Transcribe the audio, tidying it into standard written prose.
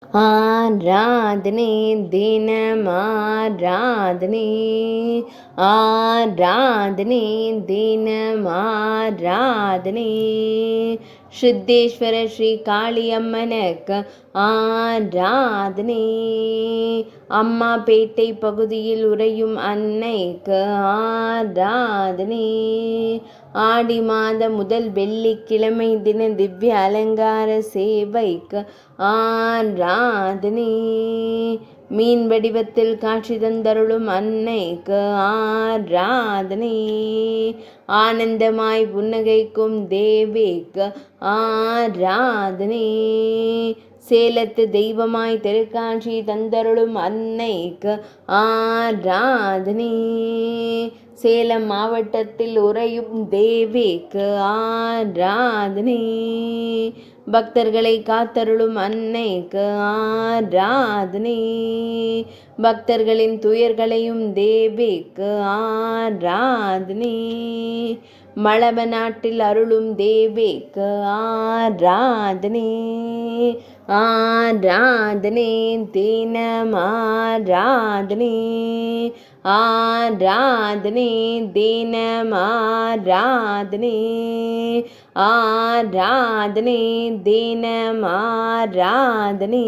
ஆராதனை தினம் ஆராதனை, ஆராதனை தினம் ஆராதனை. சித்தேஸ்வர ஸ்ரீ காளியம்மனுக்கு ஆராதனை. அம்மாபேட்டை பகுதியில் உறையும் அன்னைக்கு ஆராதனை. ஆடி மாத முதல் வெள்ளிக்கிழமை தின திவ்ய அலங்கார சேவைக்கு ஆராதனை. மீன் வடிவத்தில் காட்சி தந்தருளும் அன்னைக்கு ஆராதனை. ஆனந்தமாய் புன்னகைக்கும் தேவிக்கு ஆராதனை. சேலத்து தெய்வமாய் திருக்காட்சி தந்தருளும் அன்னைக்கு ஆராதனை. சேலம் மாவட்டத்தில் உறையும் தேவிக்கு ஆராதனை. பக்தர்களை காத்தருளும் அன்னைக்கு ஆராதனை. பக்தர்களின் துயர்களையும் தேவிக்கு ஆராதனை. மளவ நாட்டில் அருளும் தேவிக்கு ஆராதனை. ஆராதனை தினம் ஆராதனை. ஆராதனை தினம் ஆராதனை. ஆராதனை தினம் ஆராதனை.